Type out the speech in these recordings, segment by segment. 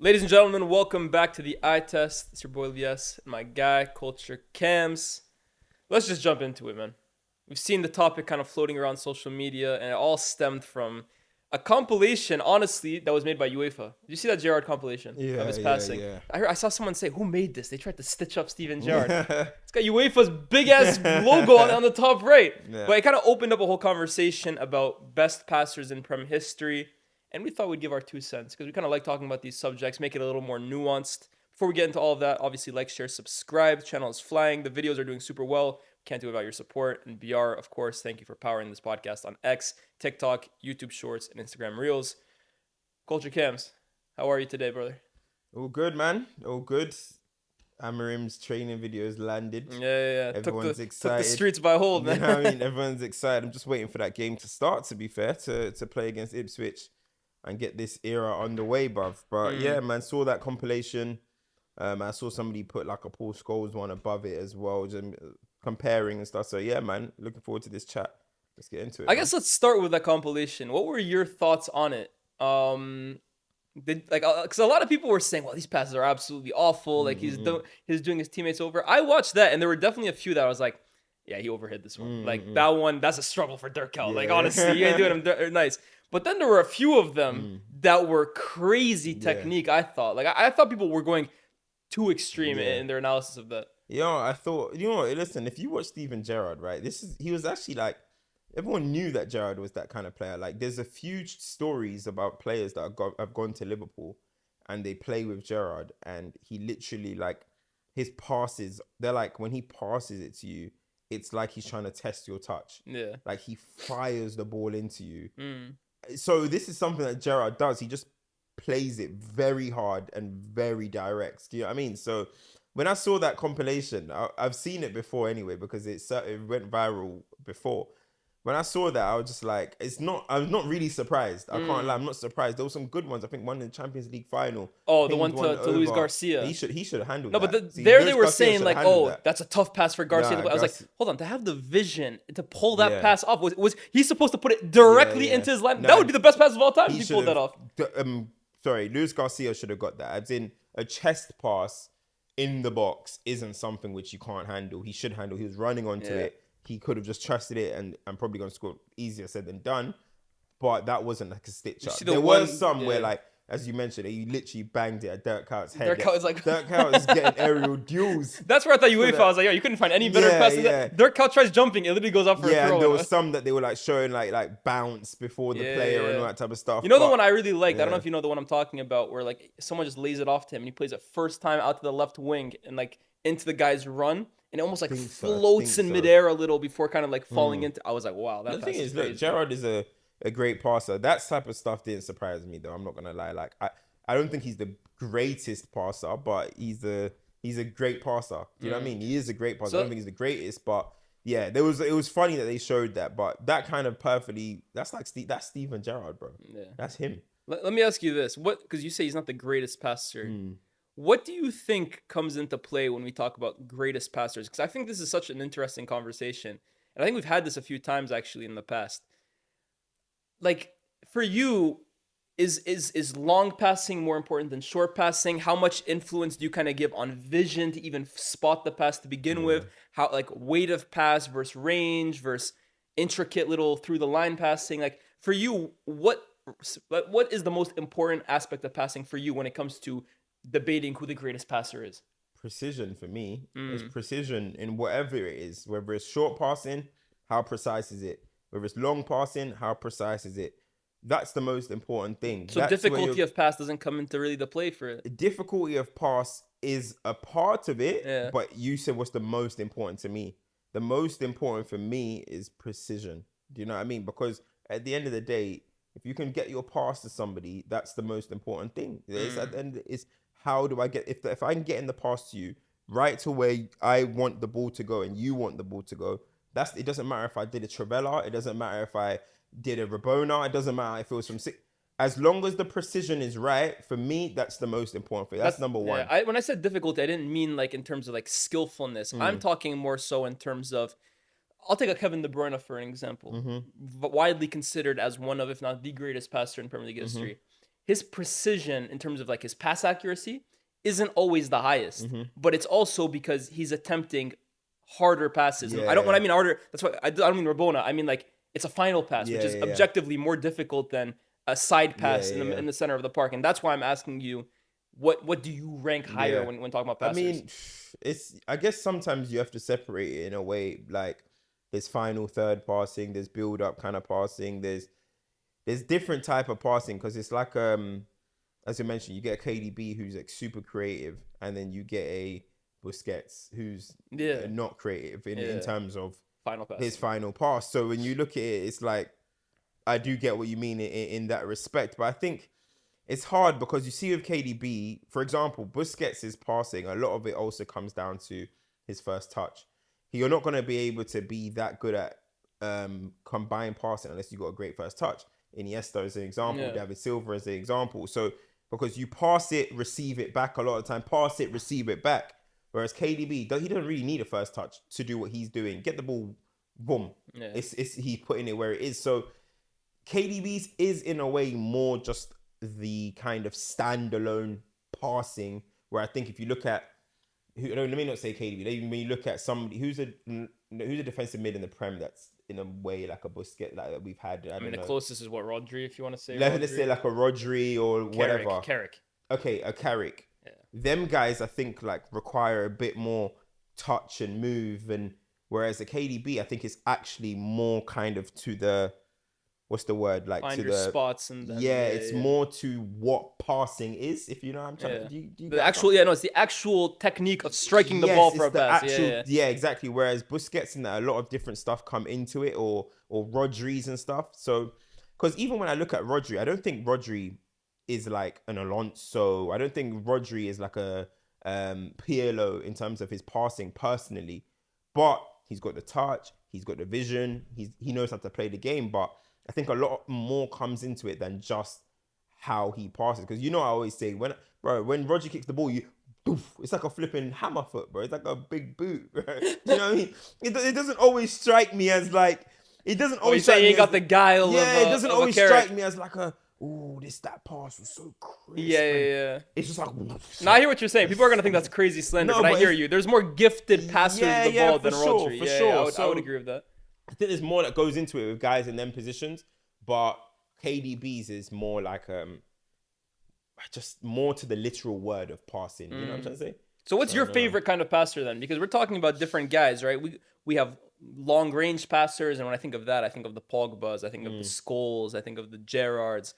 Ladies and gentlemen, welcome back to the eye test. It's your boy Lyes and my guy, CultureCams. Let's just jump into it, man. We've seen the topic kind of floating around social media, and it all stemmed from a compilation, honestly, that was made by UEFA. Did you see that Gerrard compilation of his passing? I saw someone say, who made this? They tried to stitch up Steven Gerrard. It's got UEFA's big-ass logo on the top right. Yeah. But it kind of opened up a whole conversation about best passers in Prem history. And we thought we'd give our 2 cents because we kind of like talking about these subjects, make it a little more nuanced. Before we get into all of that, obviously like, share, subscribe. The channel is flying. The videos are doing super well. Can't do it without your support. And BR, of course, thank you for powering this podcast on X, TikTok, YouTube Shorts, and Instagram Reels. CultureCams, how are you today, brother? All good, man. All good. Amarim's training videos landed. Yeah. Everyone's excited. Took the streets by hold, man. You know what I mean? Everyone's excited. I'm just waiting for that game to start, to be fair, to play against Ipswich and get this era underway, bruv. But yeah, man, saw that compilation. I saw somebody put like a Paul Scholes one above it as well, just comparing and stuff. So yeah, man, looking forward to this chat. Let's get into it. I guess let's start with that compilation. What were your thoughts on it? Because a lot of people were saying, well, these passes are absolutely awful. Like he's doing his teammates over. I watched that, and there were definitely a few that I was like, yeah, he overhit this one. Like that one, that's a struggle for Dirk Kuyt. Yeah. Like honestly, he ain't doing them nice. But then there were a few of them that were crazy technique. I thought, I thought people were going too extreme in their analysis of that. Yeah, I thought, you know what? Listen, if you watch Steven Gerrard, right, he was actually like, everyone knew that Gerrard was that kind of player. Like, there's a few stories about players that have gone to Liverpool and they play with Gerrard, and he literally, like, his passes, they're like, when he passes it to you, it's like he's trying to test your touch. Yeah. Like, he fires the ball into you. So this is something that Gerrard does. He just plays it very hard and very direct. Do you know what I mean? So when I saw that compilation, I've seen it before anyway, because it went viral before. When I saw that, I was just like, I was not really surprised. I can't lie, I'm not surprised. There were some good ones. I think one in the Champions League final. Oh, the one to Luis Garcia. He should have handled No, that. but See, there Luis they were Garcia saying should like, have handled oh, that. that's a tough pass for Garcia. Nah, I was like, Garcia- hold on, to have the vision to pull that Yeah. pass off, was he supposed to put it directly Yeah. into his line? Nah, That would be the best pass of all time if He he pulled that off. Sorry, Luis Garcia should have got that. As in, a chest pass in the box isn't something which you can't handle. He should handle. He was running onto it. He could have just trusted it and probably going to score. Easier said than done. But that wasn't like a stitch up. There were some where, like, as you mentioned, he literally banged it at Dirk Kuyt's head. Dirk Kuyt was like... Dirk Kuyt was getting aerial duels. That's where I thought UEFA, I was like, yo, you couldn't find any better pass than that. Dirk Kuyt tries jumping, it literally goes up for a throw. And there was some that they were like showing like bounce before the player and all that type of stuff. You know the one I really liked? I don't know if you know the one I'm talking about, where like someone just lays it off to him and he plays it first time out to the left wing and like into the guy's run. And it almost like floats in midair a little before kind of like falling into. I was like, wow, that. The thing is, look, Gerrard is a great passer. That type of stuff didn't surprise me though. I'm not gonna lie. Like I don't think he's the greatest passer, but he's a great passer. Do you know what I mean? He is a great passer. I don't think he's the greatest, but yeah, it was funny that they showed that. But that kind of perfectly, that's Steven Gerrard, bro. Yeah, that's him. Let me ask you this: because you say he's not the greatest passer. What do you think comes into play when we talk about greatest passers? Because I think this is such an interesting conversation. And I think we've had this a few times actually in the past. Like, for you, is long passing more important than short passing? How much influence do you kind of give on vision to even spot the pass to begin with? How, like, weight of pass versus range versus intricate little through the line passing? Like, for you, what is the most important aspect of passing for you when it comes to debating who the greatest passer is? Precision for me. It's precision in whatever it is. Whether it's short passing, how precise is it? Whether it's long passing, how precise is it? That's the most important thing. So difficulty of pass doesn't come into really the play for it. Difficulty of pass is a part of it, but you said what's the most important to me. The most important for me is precision. Do you know what I mean? Because at the end of the day, if you can get your pass to somebody, that's the most important thing. It's at the end, it's how do I get, if I can get in the pass to you right to where I want the ball to go and you want the ball to go, it doesn't matter if I did a Trivella, it doesn't matter if I did a Rabona, it doesn't matter if it was from six. As long as the precision is right, for me, that's the most important thing. That's number one. Yeah, when I said difficulty, I didn't mean like in terms of like skillfulness. I'm talking more so in terms of, I'll take a Kevin De Bruyne for an example. Widely considered as one of, if not the greatest passer in Premier League history. his precision in terms of like his pass accuracy isn't always the highest, but it's also because he's attempting harder passes. And when I mean harder, that's why I don't mean Rabona. I mean like it's a final pass, which is objectively more difficult than a side pass in the center of the park. And that's why I'm asking you, what do you rank higher when talking about passers? I mean, I guess sometimes you have to separate it in a way. Like there's final third passing, there's build up kind of passing, there's different type of passing, because it's like as you mentioned, you get a KDB who's like super creative, and then you get a Busquets who's not creative in terms of his final pass. So when you look at it, it's like I do get what you mean in that respect, but I think it's hard because you see with KDB, for example, Busquets' passing, a lot of it also comes down to his first touch. You're not going to be able to be that good at combined passing unless you've got a great first touch. Iniesta is an example, David Silva is an example. So because you pass it, receive it back a lot of the time, pass it, receive it back. Whereas KDB, he doesn't really need a first touch to do what he's doing. Get the ball, boom. Yeah. It's he's putting it where it is. So KDB's is in a way more just the kind of standalone passing, where I think if you look at let me not say KDB. When you look at somebody who's a defensive mid in the Prem that's in a way like a Busquets like that we've had. I mean, the closest is what, Rodri, if you want to say. Let's say like a Rodri or whatever. Carrick. Okay, a Carrick. Yeah. Them guys, I think, like require a bit more touch and move, and whereas a KDB, I think, is actually more kind of to the what's the word, like find to your the spots and then, it's more to what passing is, if you know what I'm trying to do. The actual it's the actual technique of striking the ball for a pass. Exactly. Whereas Busquets and that, a lot of different stuff come into it, or Rodri's and stuff. So because even when I look at Rodri, I don't think Rodri is like an Alonso. I don't think Rodri is like a Pirlo in terms of his passing personally, but he's got the touch, he's got the vision, he knows how to play the game. But I think a lot more comes into it than just how he passes. Because I always say when Rodri kicks the ball, it's like a flipping hammer foot, bro. It's like a big boot, bro. You know what I mean? It doesn't always strike me as like it doesn't always. You say you got the guile. Yeah, it doesn't always strike me as like a. Oh, that pass was so crisp. Yeah. It's just like. Now I hear what you're saying. People are gonna think that's crazy slender, but I hear you. There's more gifted passers of the ball than Rodri. For sure. I would agree with that. I think there's more that goes into it with guys in them positions, but KDB's is more like just more to the literal word of passing. You know what I'm trying to say? So what's your favorite kind of passer then? Because we're talking about different guys, right? We have long range passers, and when I think of that, I think of the Pogbas, I think of the Scholes, I think of the Gerrards,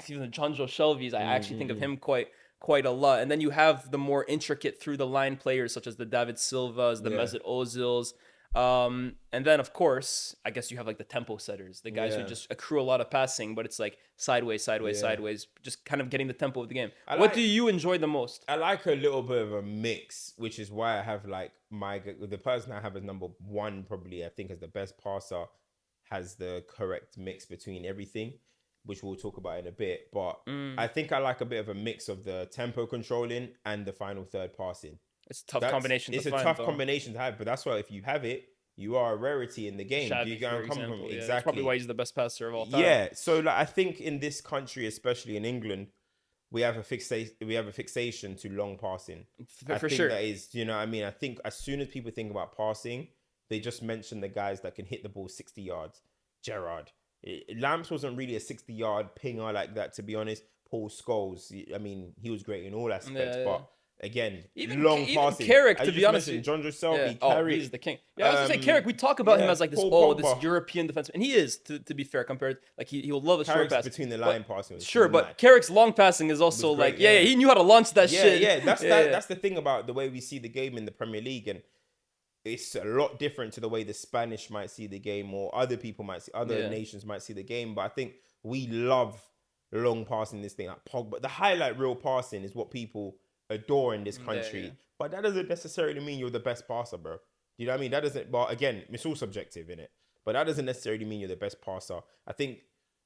even the Jonjo Shelby's. I actually think of him quite a lot. And then you have the more intricate through the line players such as the David Silvas, the Mesut Ozils. And then of course, I guess you have like the tempo setters, the guys who just accrue a lot of passing, but it's like sideways, just kind of getting the tempo of the game. What do you enjoy the most? I like a little bit of a mix, which is why I have like the person I have as number one, probably I think as the best passer, has the correct mix between everything, which we'll talk about in a bit. But I think I like a bit of a mix of the tempo controlling and the final third passing. It's a tough combination to find. It's a tough combination to have, but that's why if you have it, you are a rarity in the game. Xavi, do you get where I'm coming from? Exactly. That's probably why he's the best passer of all time. Yeah. So like, I think in this country, especially in England, we have a fixation to long passing. I think that is, you know what I mean? I think as soon as people think about passing, they just mention the guys that can hit the ball 60 yards. Gerrard. Lamps wasn't really a 60-yard pinger like that, to be honest. Paul Scholes, I mean, he was great in all aspects, but again, long passing. Carrick, to be honest, Jonjo Shelby, Carrick, he's the king. Yeah, I was gonna say Carrick. We talk about him as like this European defenseman, and he is, to be fair, compared. Like he will love a short pass between the line passing. Sure, but Carrick's long passing is also like he knew how to launch that shit. Yeah, that's the thing about the way we see the game in the Premier League, and it's a lot different to the way the Spanish might see the game, or other people might see, other nations might see the game. But I think we love long passing, this thing like Pogba. The highlight reel passing is what people adore in this country, but that doesn't necessarily mean you're the best passer, bro. You know what I mean? That doesn't. But again, it's all subjective in it. But that doesn't necessarily mean you're the best passer. I think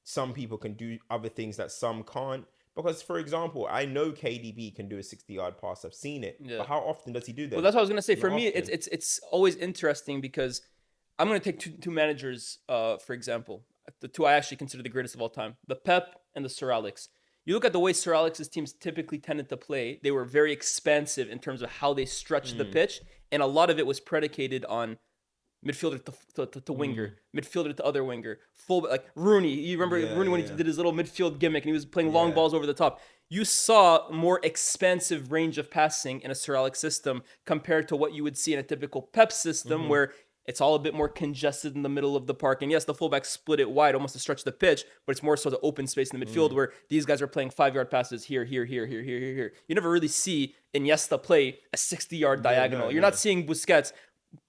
some people can do other things that some can't. Because, for example, I know KDB can do a 60-yard pass. I've seen it. Yeah. But how often does he do that? Well, that's what I was gonna say. For me, it's always interesting because I'm gonna take two managers, for example, the two I actually consider the greatest of all time: the Pep and the Sir Alex. You look at the way Sir Alex's teams typically tended to play, they were very expansive in terms of how they stretched the pitch, and a lot of it was predicated on midfielder to winger, midfielder to other winger, full like Rooney. You remember Rooney when he did his little midfield gimmick and he was playing long balls over the top. You saw more expansive range of passing in a Sir Alex system compared to what you would see in a typical Pep system where it's all a bit more congested in the middle of the park. And yes, the fullbacks split it wide almost to stretch the pitch, but it's more so the open space in the midfield where these guys are playing 5-yard passes here. You never really see Iniesta play a 60-yard diagonal. You're not seeing Busquets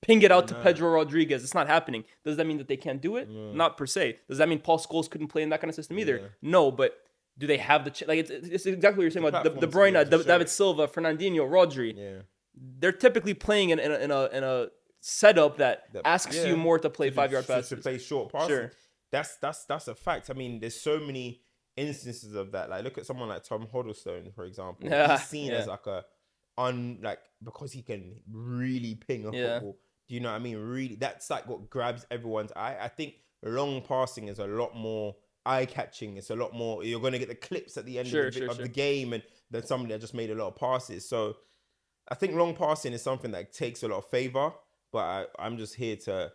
ping it out to Pedro Rodriguez. It's not happening. Does that mean that they can't do it? Not per se. Does that mean Paul Scholes couldn't play in that kind of system either? No, but do they have the like? It's exactly what you're saying about De Bruyne, David Silva, Fernandinho, Rodri. They're typically playing in a setup that asks you more to play 5-yard passes. To play short passes. That's a fact. I mean, there's so many instances of that. Like, look at someone like Tom Huddlestone, for example. He's seen as like because he can really ping a football. Do you know what I mean? Really, that's like what grabs everyone's eye. I think long passing is a lot more eye-catching. It's a lot more. You're going to get the clips at the end of the game, and then somebody that just made a lot of passes. So I think long passing is something that takes a lot of favor. But I'm just here to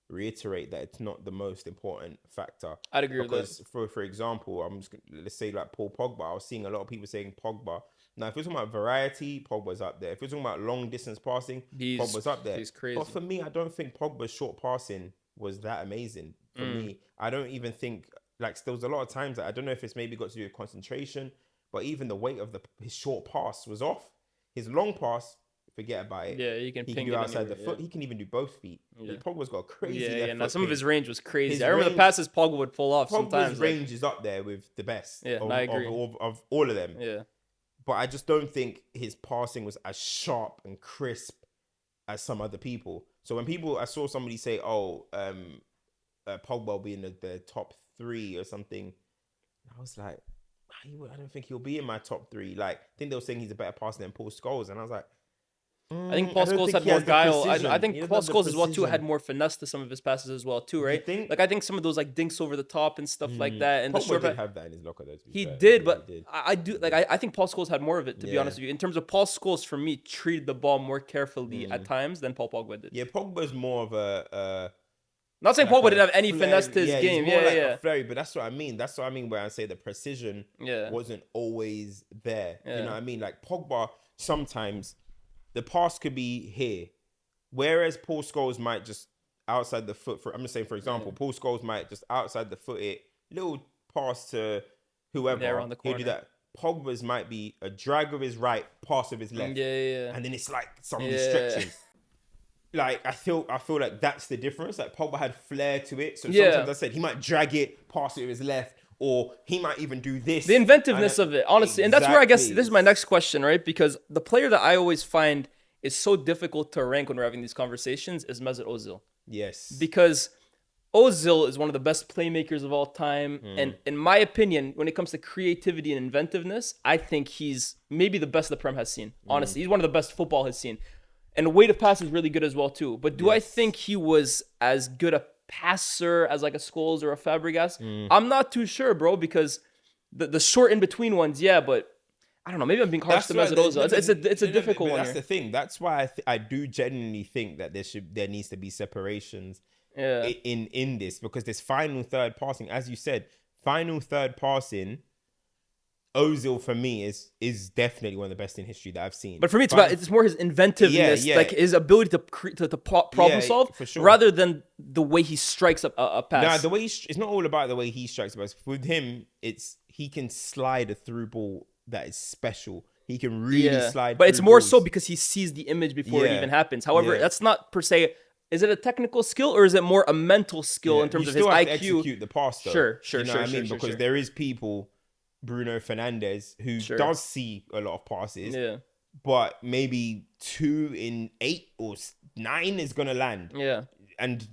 reiterate that it's not the most important factor. I'd agree with that. Because, for example, let's say like Paul Pogba. I was seeing a lot of people saying Pogba. Now, if you're talking about variety, Pogba's up there. If you're talking about long distance passing, Pogba's up there. He's crazy. But for me, I don't think Pogba's short passing was that amazing. For me, I don't even think, like, there was a lot of times that I don't know if it's maybe got to do with concentration, but even the weight of his short pass was off. His long pass, forget about it. Yeah, he can ping it outside the foot. He can even do both feet. Pogba's got a crazy left foot. Now some of his range was crazy. I remember the passes Pogba would pull off sometimes. His range is up there with the best I agree. of all of them. Yeah. But I just don't think his passing was as sharp and crisp as some other people. So when I saw somebody say, Pogba will be in the top 3 or something, I was like, I don't think he'll be in my top 3. Like, I think they were saying he's a better passer than Paul Scholes, and I was like, I think Paul Scholes had more guile. I think Paul Scholes as well too had more finesse to some of his passes as well too, right? Like I think some of those like dinks over the top and stuff like that. And Pogba did have that in his locker though. He did, but I do like I think Paul Scholes had more of it, to be honest with you. In terms of Paul Scholes, for me, treated the ball more carefully at times than Paul Pogba did. Yeah, Pogba's more of a. Not saying Pogba didn't have any finesse to his game. A flurry, but that's what I mean. That's what I mean where I say the precision wasn't always there. You know what I mean? Like Pogba, sometimes the pass could be here, whereas Paul Scholes might just outside the foot. I'm just saying, for example, Paul Scholes might just outside the foot it, little pass to whoever. Around the corner. He'll do that. Pogba's might be a drag of his right, pass of his left. And then it's like somebody stretches. Like I feel like that's the difference. Like Pogba had flair to it. So sometimes I said he might drag it, pass it with his left, or he might even do this. The inventiveness of it, honestly. And that's where I guess this is my next question, right? Because the player that I always find is so difficult to rank when we're having these conversations is Mesut Ozil. Yes. Because Ozil is one of the best playmakers of all time. And in my opinion, when it comes to creativity and inventiveness, I think he's maybe the best the Prem has seen. Honestly, he's one of the best football has seen. And the weight of pass is really good as well, too. But do I think he was as good a passer as like a Scholes or a Fabregas? I'm not too sure, bro, because the short in-between ones, but I don't know. Maybe I'm being harsh to Mesut Ozil. It's a difficult one. That's the thing. That's why I do genuinely think that there needs to be separations in this, because this final third passing, as you said, final third passing, Ozil for me is definitely one of the best in history that I've seen. But for me, it's more his inventiveness, like his ability to problem solve, for sure, rather than the way he strikes a pass. No, the way it's not all about the way he strikes a pass. With him, he can slide a through ball that is special. He can really slide. But it's more so because he sees the image before it even happens. However, that's not per se. Is it a technical skill or is it more a mental skill in terms of his IQ? To execute the pass, though. Sure. You know what I mean? Because there is people. Bruno Fernandes, who does see a lot of passes, but maybe 2 in 8 or 9 is going to land. Yeah. And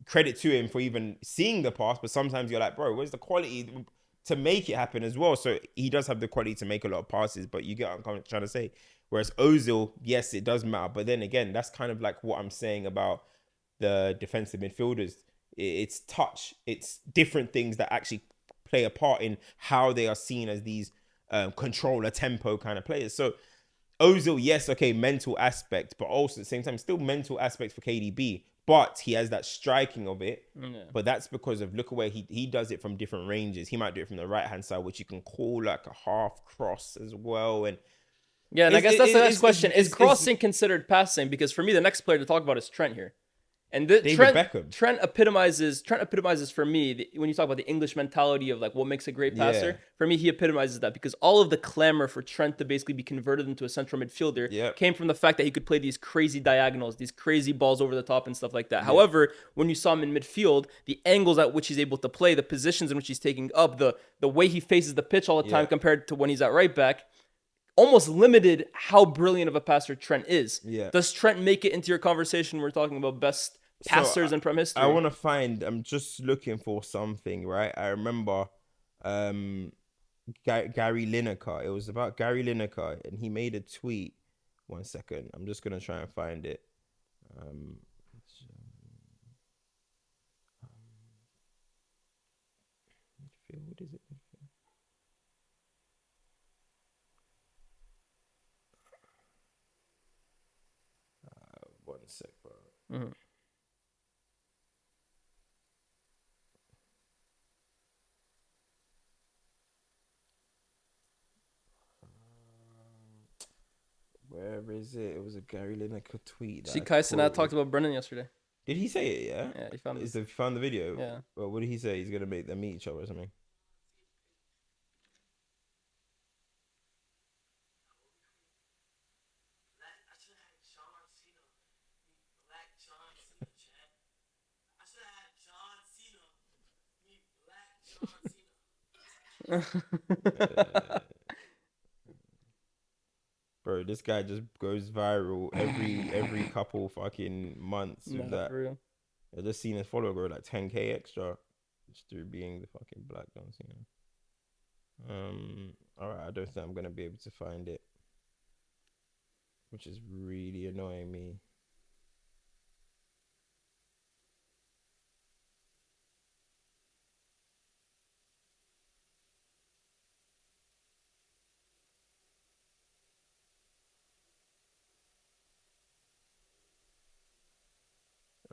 credit to him for even seeing the pass, but sometimes you're like, bro, where's the quality to make it happen as well? So he does have the quality to make a lot of passes, but you get what I'm trying to say. Whereas Ozil, yes, it does matter. But then again, that's kind of like what I'm saying about the defensive midfielders. It's touch. It's different things that actually play a part in how they are seen as these control a tempo kind of players. So Ozil, yes, okay, mental aspect, but also at the same time, still mental aspect for KDB. But he has that striking of it. Yeah. But that's because of, look at where he does it from different ranges. He might do it from the right-hand side, which you can call like a half cross as well. And yeah, and I guess that's the next question. Is crossing considered passing? Because for me, the next player to talk about is Trent here. And Trent epitomizes for me, when you talk about the English mentality of like what makes a great passer, for me, he epitomizes that, because all of the clamor for Trent to basically be converted into a central midfielder came from the fact that he could play these crazy diagonals, these crazy balls over the top and stuff like that. However, when you saw him in midfield, the angles at which he's able to play, the positions in which he's taking up, the way he faces the pitch all the time compared to when he's at right back, almost limited how brilliant of a passer Trent is. Yeah. Does Trent make it into your conversation when we're talking about best passers in Prem history? I'm just looking for something, right? I remember Gary Lineker. It was about Gary Lineker, and he made a tweet. 1 second. I'm just going to try and find it. What is it? 1 sec, bro. Mm-hmm. Where is it? It was a Gary Lineker tweet. See, Kyson and I talked about Brennan yesterday. Did he say it? Yeah. Yeah, he found it. He found the video. Yeah. Well, what did he say? He's gonna make them meet each other or something. Bro, this guy just goes viral every couple fucking months with that. For real. I just seen his follower grow like 10k extra just through being the fucking Black John Cena. Alright, I don't think I'm gonna be able to find it, which is really annoying me.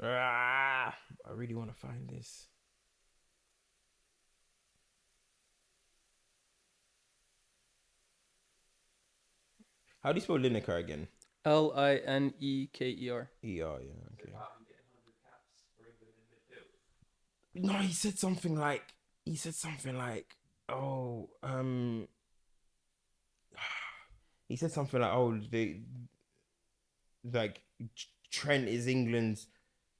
I really want to find this. How do you spell Lineker again? Lineker. Yeah, okay. No, he said something like, oh, he said something like, oh, Trent is England's.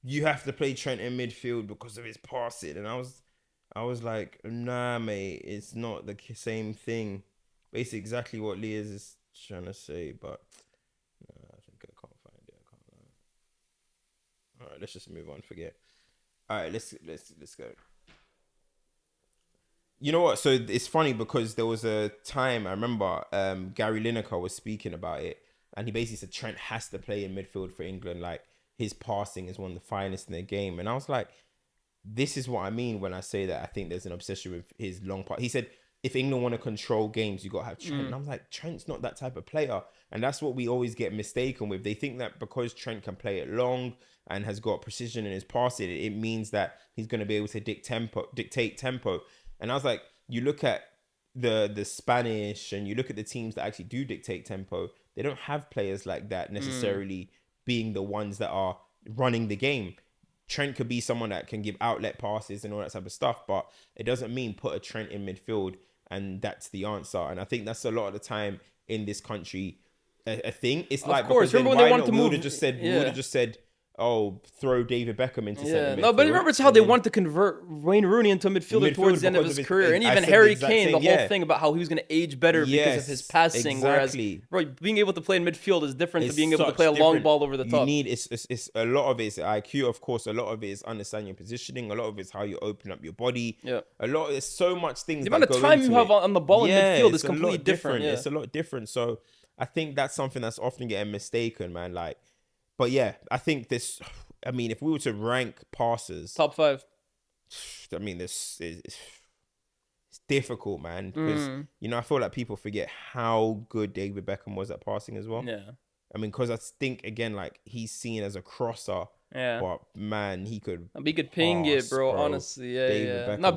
You have to play Trent in midfield because of his passing. And I was like, nah, mate, it's not the same thing. Basically, exactly what Lyés is trying to say, but I think I can't find it. All right, let's just move on. Forget. All right, let's go. You know what? So it's funny because there was a time I remember Gary Lineker was speaking about it, and he basically said Trent has to play in midfield for England. Like, his passing is one of the finest in the game. And I was like, this is what I mean when I say that I think there's an obsession with his long pass. He said, if England want to control games, you got to have Trent. And I was like, Trent's not that type of player. And that's what we always get mistaken with. They think that because Trent can play it long and has got precision in his passing, it means that he's going to be able to dictate tempo. And I was like, you look at the Spanish and you look at the teams that actually do dictate tempo, they don't have players like that necessarily being the ones that are running the game. Trent could be someone that can give outlet passes and all that type of stuff, but it doesn't mean put a Trent in midfield and that's the answer. And I think that's a lot of the time in this country a thing. It's like, of course, remember when they wanted to move, we would have just said, oh, throw David Beckham into centre midfield. No, but remember, it's how they wanted to convert Wayne Rooney into midfielder towards the end of his career. And even Harry Kane, the whole thing about how he was going to age better because of his passing. Exactly. Whereas being able to play in midfield is different to being able to play a long ball over the top. You need, it's a lot of it is IQ, of course. A lot of it is understanding your positioning. A lot of it is how you open up your body. Yeah. There's so much things. The amount of time you have on the ball in midfield is completely different. It's a lot different. So I think that's something that's often getting mistaken, man. Like, but yeah, I think this. I mean, if we were to rank passers, top 5. I mean, this is It's difficult, man, because I feel like people forget how good David Beckham was at passing as well. Yeah. I mean, because I think again, like he's seen as a crosser, but man, he could ping it, pass, bro. bro. Honestly, yeah, David yeah. Beckham's, Now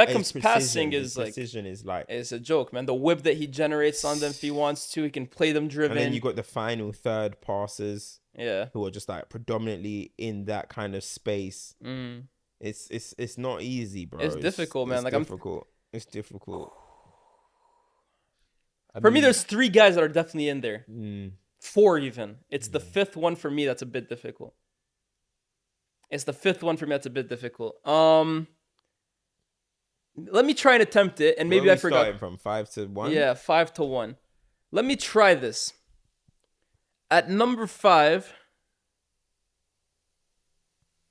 Beckham's passing his is precision is like it's a joke, man. The whip that he generates on them if he wants to, he can play them driven. And then you got the final third passers, yeah, who are just like predominantly in that kind of space. It's not easy, bro. It's difficult, man. It's like difficult. It's difficult. For me, there's 3 guys that are definitely in there. 4 even. It's the 5th one for me that's a bit difficult. Let me try and attempt it, and maybe I forgot. Starting from 5 to 1. Yeah, 5 to 1. Let me try this. At number 5,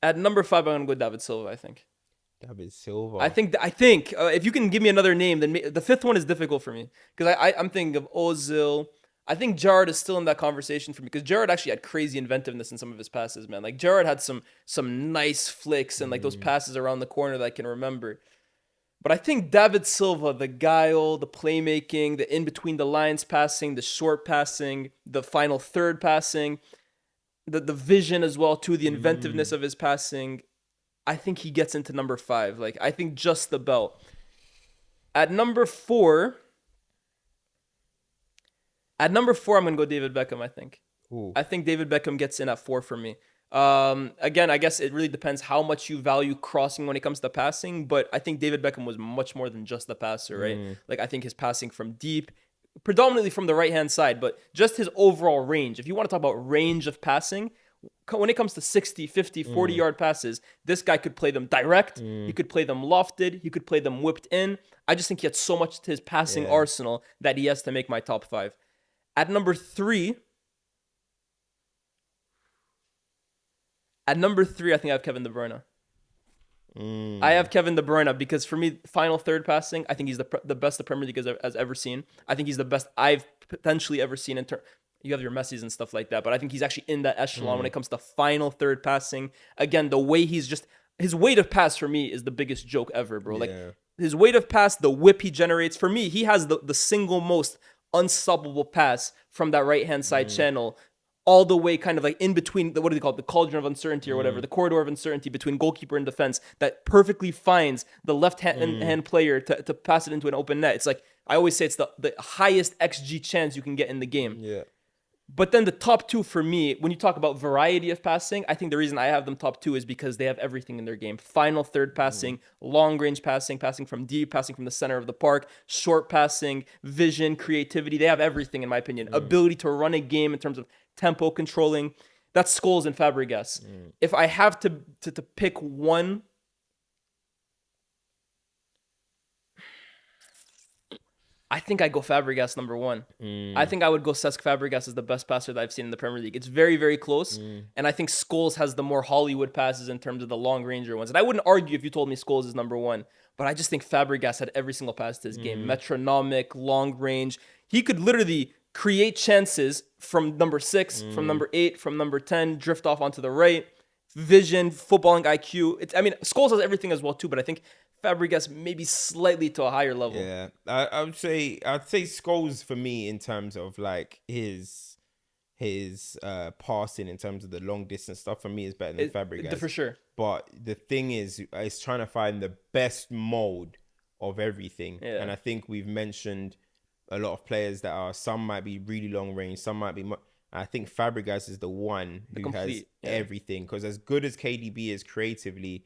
I'm gonna go David Silva. I think. David Silva. I think if you can give me another name, then the 5th one is difficult for me because I'm thinking of Ozil. I think Gerrard is still in that conversation for me because Gerrard actually had crazy inventiveness in some of his passes, man. Like Gerrard had some nice flicks and like those passes around the corner that I can remember. But I think David Silva, the guile, the playmaking, the in between the lines passing, the short passing, the final third passing, the vision as well too, the inventiveness of his passing. I think he gets into number 5. Like I think just the belt. At number 4, I'm gonna go David Beckham. I think. Ooh. I think David Beckham gets in at 4 for me. Again, I guess it really depends how much you value crossing when it comes to passing, but I think David Beckham was much more than just the passer, right? Like I think his passing from deep, predominantly from the right-hand side, but just his overall range. If you want to talk about range of passing, when it comes to 60, 50, 40-yard passes, this guy could play them direct, he could play them lofted, he could play them whipped in. I just think he had so much to his passing arsenal that he has to make my top 5. At number 3, I think I have Kevin De Bruyne. I have Kevin De Bruyne because for me, final third passing, I think he's the best the Premier League has ever seen. I think he's the best I've potentially ever seen. You have your Messis and stuff like that, but I think he's actually in that echelon when it comes to final third passing. Again, the way his weight of pass for me is the biggest joke ever, bro. Like his weight of pass, the whip he generates, for me, he has the single most unstoppable pass from that right-hand side channel all the way kind of like in between, what do they call it? The cauldron of uncertainty or whatever, the corridor of uncertainty between goalkeeper and defense that perfectly finds the left-hand player to pass it into an open net. It's like, I always say it's the highest XG chance you can get in the game. Yeah. But then the top 2 for me, when you talk about variety of passing, I think the reason I have them top 2 is because they have everything in their game. Final third passing, long range passing, passing from deep, passing from the center of the park, short passing, vision, creativity. They have everything, in my opinion. Ability to run a game in terms of tempo controlling. That's Scholes and Fabregas. If I have to pick one, I think I go Fabregas number 1. I think I would go Cesc Fabregas as the best passer that I've seen in the Premier League. It's very, very close. And I think Scholes has the more Hollywood passes in terms of the long ranger ones. And I wouldn't argue if you told me Scholes is number 1, but I just think Fabregas had every single pass to his game. Metronomic, long range. He could literally create chances from number 6, from number 8, from number 10, drift off onto the right. Vision, footballing IQ. Scholes has everything as well too, but I think Fabregas maybe slightly to a higher level. Yeah, I'd say Scholes for me in terms of like his passing in terms of the long distance stuff for me is better than Fabregas for sure. But the thing is trying to find the best mold of everything. Yeah. And I think we've mentioned a lot of players that some might be really long range, some might be. I think Fabregas is the one who has everything, because as good as KDB is creatively,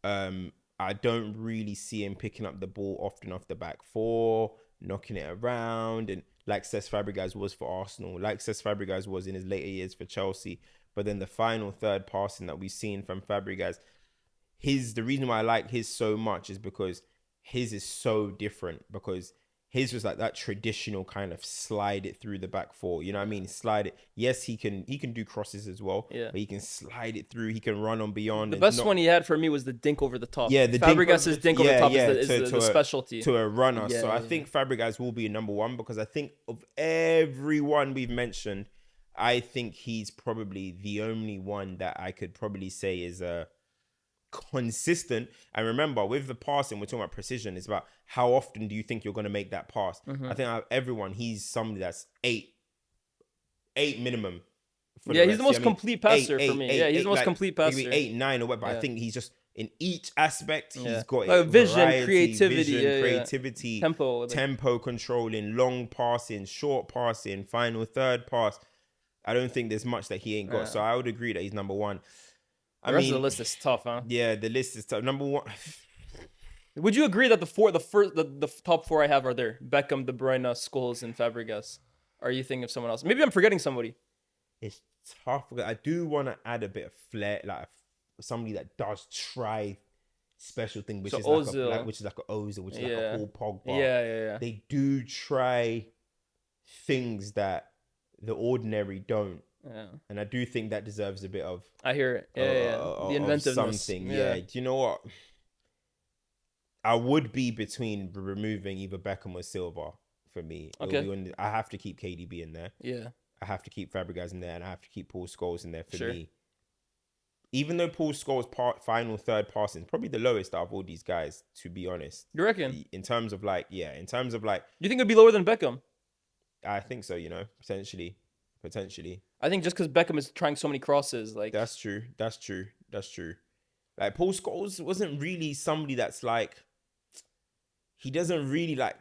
I don't really see him picking up the ball often off the back 4, knocking it around, and like Cesc Fabregas was for Arsenal, like Cesc Fabregas was in his later years for Chelsea. But then the final third passing that we've seen from Fabregas, the reason why I like his so much is because his is so different, because his was like that traditional kind of slide it through the back 4. You know what I mean? Slide it. Yes, he can do crosses as well. Yeah. But he can slide it through. He can run on beyond. The best one he had for me was the dink over the top. Yeah, the Fabregas' dink over the top is the specialty. To a runner. So I think Fabregas will be number 1, because I think of everyone we've mentioned, I think he's probably the only one that I could probably say is consistent. And remember, with the passing, we're talking about precision. It's about how often do you think you're going to make that pass. I think out of everyone, he's somebody that's eight minimum. He's the most complete passer for me. He's the most complete passer. Maybe 8, 9 or whatever. I think he's just in each aspect. He's got like vision, variety, creativity, tempo controlling, long passing, short passing, final third pass. I don't think there's much that he ain't got. So I would agree that he's number one. The rest of the list is tough, huh? Yeah, the list is tough. Number one. Would you agree that the top 4 I have are there? Beckham, De Bruyne, Scholes, and Fabregas. Or are you thinking of someone else? Maybe I'm forgetting somebody. It's tough. I do want to add a bit of flair, like somebody that does try special thing, which is like an Ozil, which is like a Paul Pogba. Yeah. They do try things that the ordinary don't. Yeah. And I do think that deserves a bit of. I hear it. The inventiveness. Something. Yeah. Do you know what? I would be between removing either Beckham or Silva for me. Okay. I have to keep KDB in there. Yeah. I have to keep Fabregas in there, and I have to keep Paul Scholes in there for me. Even though Paul Scholes' final third passing is probably the lowest out of all these guys, to be honest. You reckon? In terms of like. You think it'd be lower than Beckham? I think so. Potentially. I think just because Beckham is trying so many crosses, like that's true. Like Paul Scholes wasn't really somebody that's like. He doesn't really like.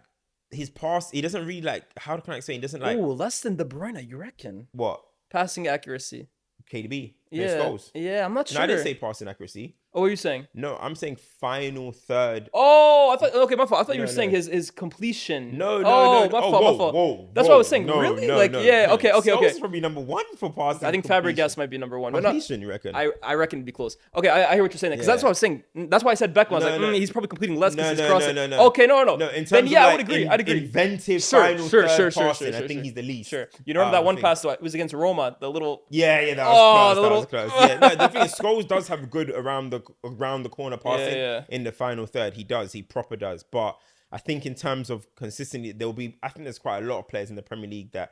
His pass, he doesn't really like. How can I say? He doesn't like. Oh, less than De Bruyne, you reckon? What? Passing accuracy. KDB. Yeah, I'm not sure. No, I didn't say passing accuracy. Oh, what are you saying? No, I'm saying final third. Oh, I thought. Okay, my fault. I thought you were saying his completion. No. My fault. Whoa, that's what I was saying. Really? Okay. Scholes is probably number one for passing. I think Fabregas might be number one. Completion, you reckon? I reckon it'd be close. Okay, I hear what you're saying. Because that's what I was saying. That's why I said Beckham. I was like, he's probably completing less because he's crossing. No. Okay, no. No, in terms then of I would agree. I'd agree. Inventive final third passing. I think he's the least. Sure. You remember that one pass? It was against Roma. The little. Yeah. That was close. Yeah. No, the thing is, Scholes does have good around the corner passing. Yeah. In the final third, he proper does. But I think in terms of consistency, I think there's quite a lot of players in the Premier League that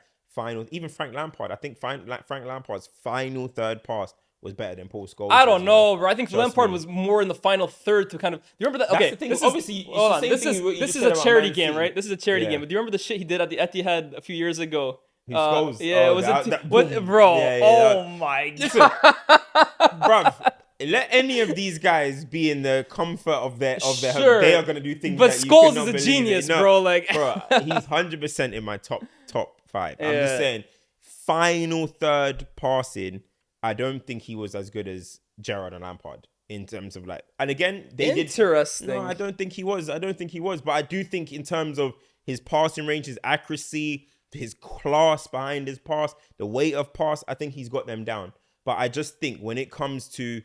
even Frank Lampard. I think Frank Lampard's final third pass was better than Paul Scholes. I don't know, bro. I think Lampard was more in the final third to kind of. Do you remember that? Okay, this is a charity game, right? This is a charity game. But do you remember the shit he did at the Etihad a few years ago? Scholes. Bro? Oh my god, bruv. Let any of these guys be in the comfort of their home. They are gonna do things. But that Scholes you is a genius, bro. Like, bro, he's 100% in my top 5. I'm just saying, final third passing, I don't think he was as good as Gerrard and Lampard in terms of like. And again, interesting. No, I don't think he was. But I do think in terms of his passing range, his accuracy, his class behind his pass, the weight of pass, I think he's got them down. But I just think when it comes to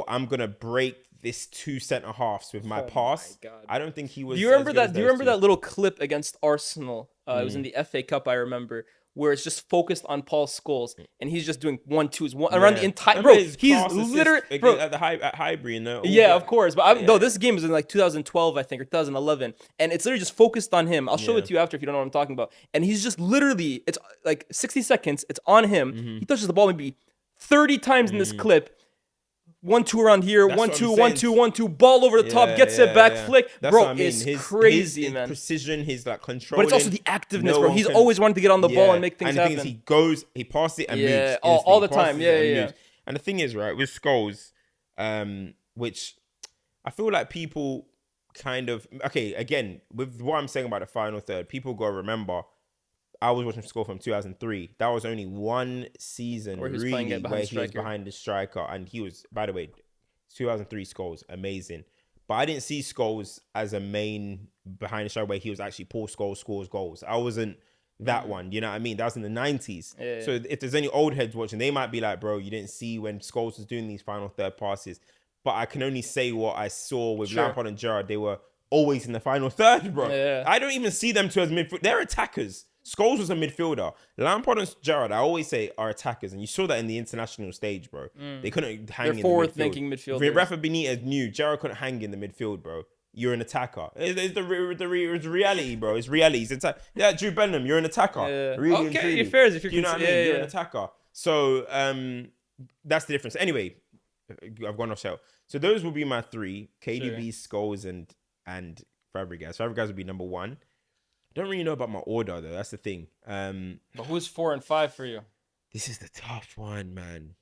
I'm gonna break this 2 centre halves with my pass. My God. I don't think he was. Do you remember that? Do you remember that little clip against Arsenal? It was in the FA Cup, I remember, where it's just focused on Paul Scholes, and he's just doing 1-2s around the entire. Bro, he's literally at Highbury, of course. But no, this game was in like 2012, I think, or 2011, and it's literally just focused on him. I'll show it to you after if you don't know what I'm talking about. And he's just literally, it's like 60 seconds. It's on him. He touches the ball maybe 30 times in this clip. 1-2 around here, 1-2, 1-2, 1-2, ball over the top, gets it back, flick. That's bro, it's crazy, his man. Precision, his like control. But it's also the activeness, bro. He's always wanted to get on the ball and make things happen. And the thing is, he passes it and moves. All the time. Yeah. And the thing is, right, with Scholes, which I feel like people kind of, okay, again, with what I'm saying about the final third, people got to remember, I was watching Scholes from 2003. That was only one season where he was behind the striker. And he was, by the way, 2003 Scholes, amazing. But I didn't see Scholes as a main behind the striker where he was actually Paul Scholes scores goals. I wasn't that one. You know what I mean? That was in the 90s. Yeah. So if there's any old heads watching, they might be like, bro, you didn't see when Scholes was doing these final third passes. But I can only say what I saw with Lampard and Gerrard. They were always in the final third, bro. Yeah. I don't even see them two as midfield. They're attackers. Scholes was a midfielder. Lampard and Gerrard, I always say, are attackers. And you saw that in the international stage, bro. They couldn't hang in the midfield. They're forward-thinking midfielders. Rafa Benitez knew Gerrard couldn't hang in the midfield, bro. You're an attacker. It's the reality, bro. It's reality. Yeah, Drew Benham, you're an attacker. Yeah. Really okay, you're fair. If you know what I mean? You're an attacker. So that's the difference. Anyway, I've gone off shelf. So those will be my three: KDB, Sure. Scholes, and Fabregas. Fabregas would be number one. I don't really know about my order though. That's the thing. But who's 4 and 5 for you? This is the tough one, man.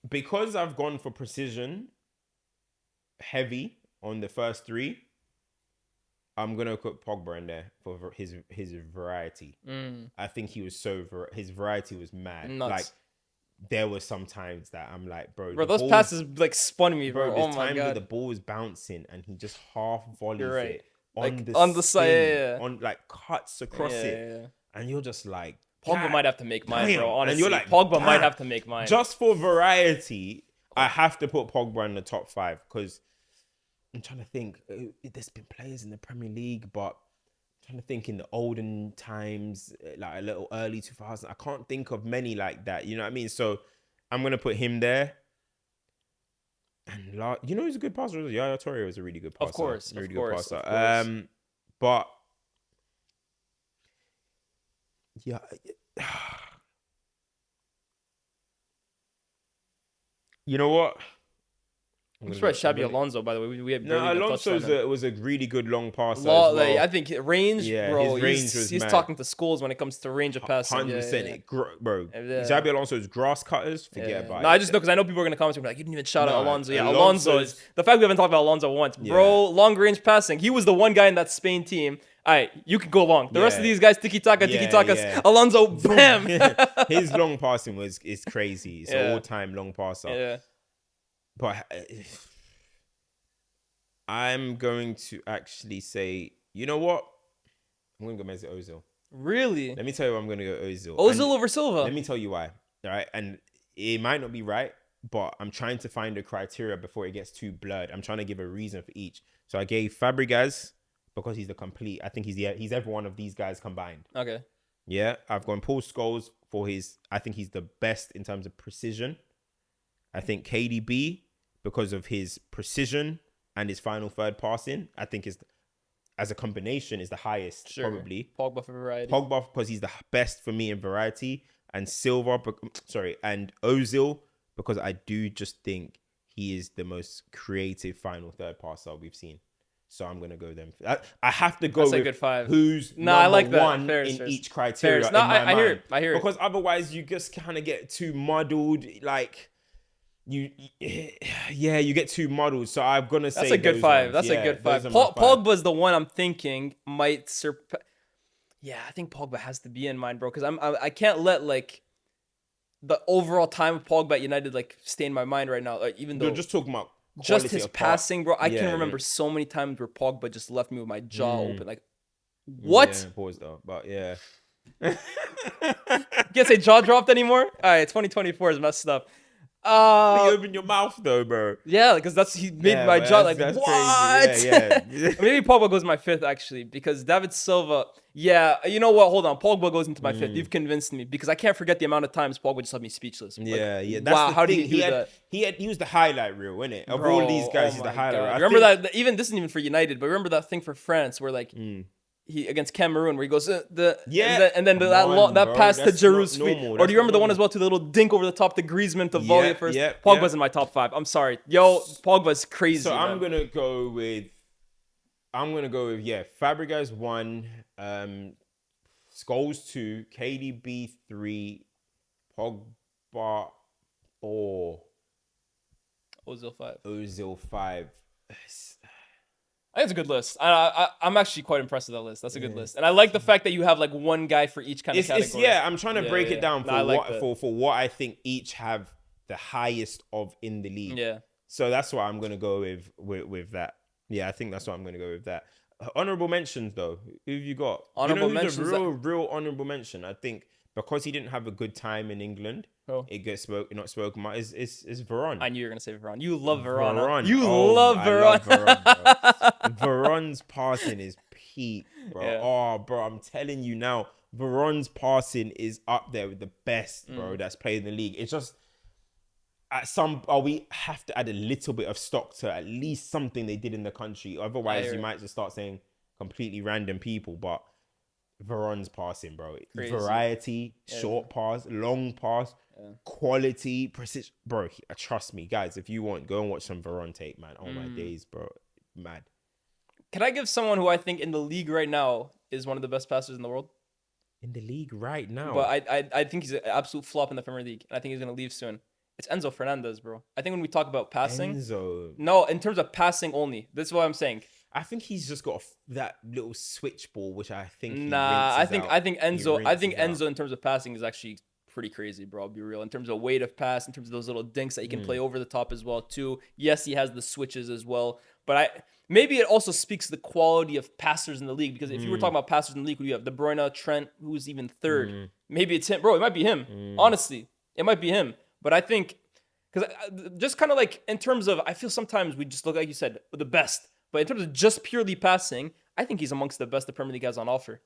Because I've gone for precision heavy on the first three, I'm gonna put Pogba in there for his variety. I think he was his variety was mad. Nuts. Like there were some times that I'm like, bro, Those passes like spun me, bro. There's Oh my times god. where the ball was bouncing and he just half volleys right. it on Like, the on the side, spin, yeah. on like cuts across it, and you're just like, Pogba God might have to make mine, bro. damn. Honestly, And you're like, Pogba might damn. have to make mine. Just for variety, I have to put Pogba in the top 5 because I'm trying to think. There's been players in the Premier League, but I'm trying to think in the olden times, like a little early 2000s. I can't think of many like that. You know what I mean? So I'm gonna put him there. And you know who's a good passer? Yaya Toure was a really good passer. Of course, really of good course, passer. of course. But yeah. You know what? I'm surprised Xabi Alonso, by the way. We have barely even touched on him. Alonso was a really good long passer as well. Like, I think range, bro. His range was he's mad. talking to Scholes when it comes to range of passing. 100%, bro. Yeah. Xabi Alonso's grass cutters, forget about it. No, I just know because I know people are gonna comment and be like, you didn't even shout out Alonso. Yeah, Alonso's... Alonso is the fact we haven't talked about Alonso once, bro. Long range passing. He was the one guy in that Spain team. All right, you can go long. The rest of these guys, tiki taka. Alonso, bam. His long passing is crazy. It's an all-time long passer. Yeah. But I'm going to actually say, you know what? I'm going to go Mesut Ozil. Really? Let me tell you why I'm going to go Ozil. Ozil over Silva. Let me tell you why. All right, and it might not be right, but I'm trying to find a criteria before it gets too blurred. I'm trying to give a reason for each. So I gave Fabregas because he's the complete. I think he's every one of these guys combined. Okay. Yeah, I've gone Paul Scholes for I think he's the best in terms of precision. I think KDB because of his precision and his final third passing, I think as a combination is the highest probably. Pogba for variety. Pogba because he's the best for me in variety, and and Ozil because I do just think he is the most creative final third passer we've seen. So I'm gonna go them. I have to go with a good 5. Who's I like that. one in each criteria. No, I hear it. I hear it. Because otherwise you just kind of get too muddled. Like you get too muddled. So I'm gonna say that's a good 5. That's a good 5. Pogba's the one I'm thinking might surpass. Yeah, I think Pogba has to be in mine, bro. Because I can't let like the overall time of Pogba at United like stay in my mind right now. Like, even though you're just talking about just his passing, bro. I can remember so many times where Pogba just left me with my jaw open. Like, what? Yeah, pause though, but yeah. Can't say jaw dropped anymore. All right, 2024 is messed up. You open your mouth though, bro. Yeah, because he made my jaw like that's what? Crazy. Yeah. Maybe Pogba goes my 5th actually because David Silva. Yeah, you know what? Hold on, Pogba goes into my 5th. You've convinced me because I can't forget the amount of times Pogba just left me speechless. Yeah. That's wow, how did he do that? He was the highlight reel, wasn't it? Of all these guys, he's the highlight reel. Remember that? Even this isn't even for United, but remember that thing for France where like. He against Cameroon where he goes and then that pass to Giroud's feet. Or do you remember the one as well to the little dink over the top to Griezmann to volley first? Pogba's in my top 5. I'm sorry, Pogba's crazy. So I'm gonna go with Fabregas 1, Scholes 2, KDB 3, Pogba 4, Ozil 5. I think it's a good list. I'm actually quite impressed with that list. That's a good list. And I like the fact that you have like one guy for each kind of category. I'm trying to break it down for what I think each have the highest of in the league. Yeah. So that's why I'm going to go with that. Yeah, I think that's what I'm going to go with that. Honorable mentions though. Who have you got? Honorable mentions. Real honorable mention. I think because he didn't have a good time in England. It gets not spoken about. Is Varane? I knew you were gonna say Varane. You love Varane. Varane. You love Varane. Varane's passing is peak, bro. Yeah. Oh, bro, I'm telling you now, Varane's passing is up there with the best, bro. That's played in the league. It's just we have to add a little bit of stock to at least something they did in the country. Otherwise, you might just start saying completely random people. But Veron's passing, bro. Crazy. Variety, short pass, long pass, quality, precision. Bro, trust me, guys, if you want, go and watch some Veron tape, man. Oh, my days, bro. Mad. Can I give someone who I think in the league right now is one of the best passers in the world? In the league right now? But I think he's an absolute flop in the Premier League. And I think he's going to leave soon. It's Enzo Fernandez, bro. I think when we talk about passing... No, in terms of passing only. This is what I'm saying. I think he's just got that little switch ball, which I think I think Enzo in terms of passing is actually pretty crazy, bro. I'll be real. In terms of weight of pass, in terms of those little dinks that he can play over the top as well too. Yes, he has the switches as well, but maybe it also speaks to the quality of passers in the league, because if you were talking about passers in the league, who do you have? De Bruyne, Trent, who's even third. Maybe it's him, bro. It might be him. Honestly, it might be him. But I think, because just kind of like in terms of, I feel sometimes we just look, like you said, the best. But in terms of just purely passing, I think he's amongst the best the Premier League has on offer.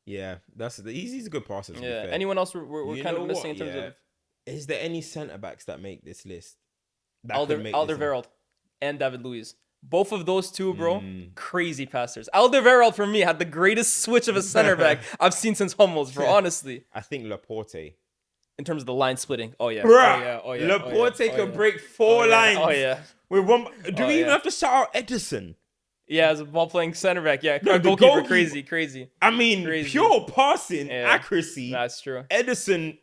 Yeah, he's a good passer. Yeah. Anyone else we're kind of missing in terms of? Is there any centre backs that make this list? Alderweireld and David Luiz. Both of those two, bro, crazy passers. Alderweireld for me had the greatest switch of a centre back I've seen since Hummels, bro. Honestly, I think Laporte. In terms of the line splitting, Laporte can break 4 lines. Oh yeah. With one, do we even have to shout out Edison? Yeah, as a ball playing center back. Yeah, no, goalkeeper, crazy. I mean, pure passing accuracy. That's true. Edison,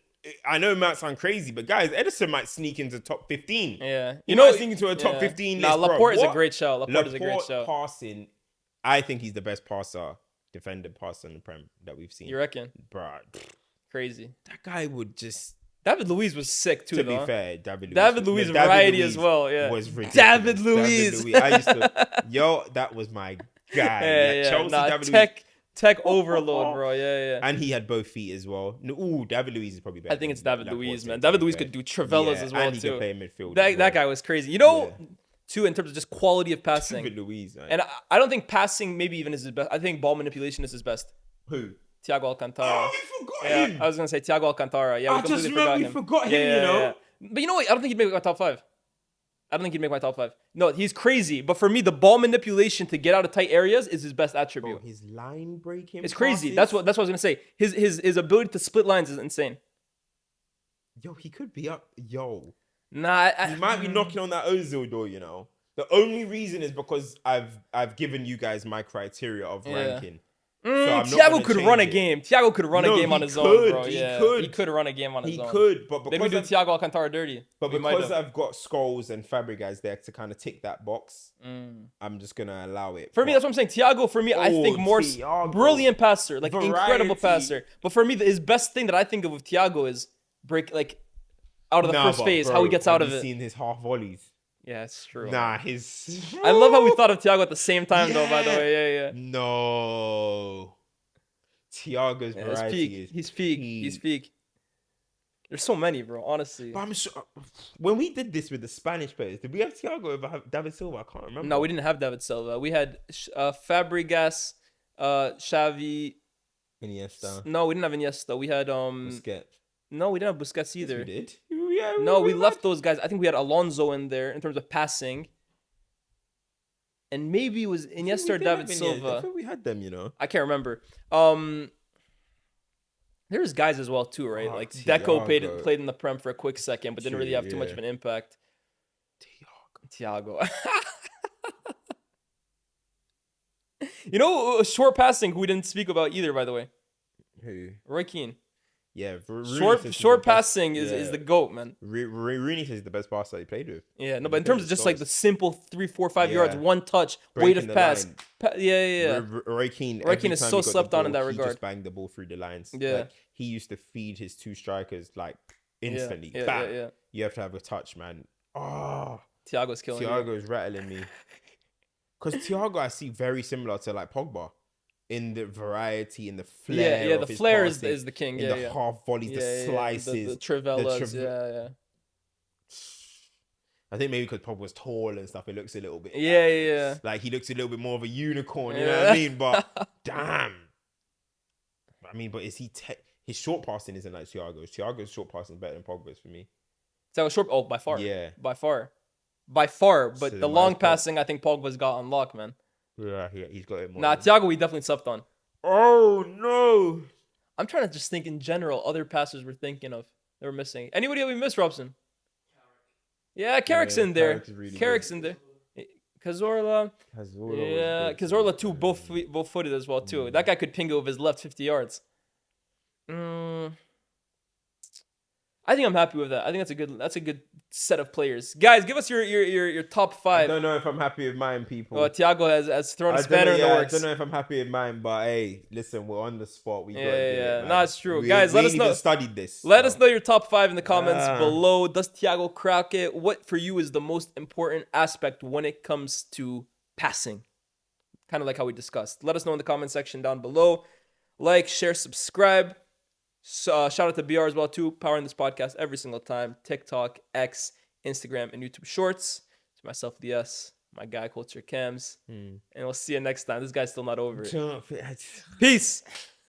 I know it might sound crazy, but guys, Edison might sneak into top 15. Yeah, you know, sneak into a top 15 list. Laporte is a great shout. Laporte is a great shout. Passing, I think he's the best defender passer in the Prem that we've seen. You reckon? Bro, crazy. That guy would just. David Luiz was sick too, to be fair, David Luiz variety as well, yeah. Was ridiculous. David Luiz. I used to, that was my guy. Chelsea, tech overload, bro. Yeah. And he had both feet as well. Ooh, David Luiz is probably better. I think it's David Luiz, man. David Luiz could do Trivelas as well, and he could play in midfield. That guy was crazy. You know, too, in terms of just quality of passing. David Luiz, man. And I don't think passing maybe even is his best. I think ball manipulation is his best. Who? Thiago Alcantara. Oh, we forgot him. I was gonna say Thiago Alcantara. Yeah, I just remember we forgot him. You know. Yeah. But you know what? I don't think he'd make my top 5. No, he's crazy. But for me, the ball manipulation to get out of tight areas is his best attribute. Bro, his line breaking. It's crazy. That's what I was gonna say. His ability to split lines is insane. Yo, he could be up. Yo. Nah, he might be knocking on that Ozil door. You know. The only reason is because I've given you guys my criteria of ranking. So Thiago could run a game. Thiago could run a game on his own, bro. He could run a game on his own. He could, but because maybe do Thiago Alcantara dirty. But because I've got Scholes and Fabregas there to kind of tick that box, I'm just gonna allow it. For me, that's what I'm saying. Thiago, for me, I think more brilliant passer, like incredible passer. But for me, his best thing that I think of with Thiago is break, like out of the first phase, bro, how he gets out of it. Have you seen his half volleys? Yeah, it's true. Nah, I love how we thought of Thiago at the same time, though. By the way, yeah. No, Thiago's variety He's peak. There's so many, bro. Honestly, but I'm sure when we did this with the Spanish players, did we have Thiago over David Silva? I can't remember. No, we didn't have David Silva. We had Fabregas, Xavi, Iniesta. No, we didn't have Iniesta. We had Busquets. No, we didn't have Busquets either. Yes, we did. Yeah, no, we left those guys. I think we had Alonso in there in terms of passing. And maybe it was Iniesta or David Silva. I think we had them, you know. I can't remember. There's guys as well too, right? Like Deco played in the Prem for a quick second, but didn't really have too much of an impact. Thiago. You know, short passing, who we didn't speak about either, by the way. Who? Roy Keane. Yeah, short passing is the GOAT, man. Rooney is the best passer he played with. Yeah, no, but in terms of just like the simple 3, 4, 5 yards, one touch, weight of pass. Roy Keane is so slept on in that regard. He just banged the ball through the lines. Yeah. Like, he used to feed his 2 strikers like instantly. Bam. You have to have a touch, man. Oh, Thiago's killing Thiago's rattling me. Because Thiago I see very similar to like Pogba. In the variety, in the flair. Yeah, the flair is the king. In the half volleys, the slices. The Trivelas, I think maybe because Pogba was tall and stuff, it looks a little bit... Like, he looks a little bit more of a unicorn, you know what I mean? But, damn. I mean, but is he... His short passing isn't like Thiago's. Thiago's short passing is better than Pogba's for me. Thiago's short... Oh, by far. Yeah. By far. But the long passing, I think Pogba's got on lock, man. Yeah, he's got it more. Nah, Thiago, we definitely slept on. Oh no! I'm trying to just think in general. Other passers we're thinking of that we're missing. Anybody that we missed, Robson? Yeah, Carrick's in there. Carrick's really Carrick's in there. Cazorla. Cazorla was Yeah, good too. Cazorla too, both footed as well too. That guy could ping it with his left 50 yards. I think I'm happy with that. I think that's a good set of players. Guys, give us your top I five. don't know if I'm happy with mine, people. Well, Thiago has thrown a spanner in the works. I don't know if I'm happy with mine, but hey, listen, we're on the spot. We gotta do it, man. No, it's true. Guys, let us know. We studied this. Let us know your top five in the comments below. Does Thiago crack it? What for you is the most important aspect when it comes to passing? Kind of like how we discussed. Let us know in the comment section down below. Like, share, subscribe. Shout out to BR as well too, powering this podcast every single time. TikTok, X, Instagram, and YouTube Shorts. It's myself, Lyes, my guy, CultureCams. And we'll see you next time. This guy's still not over it. Peace.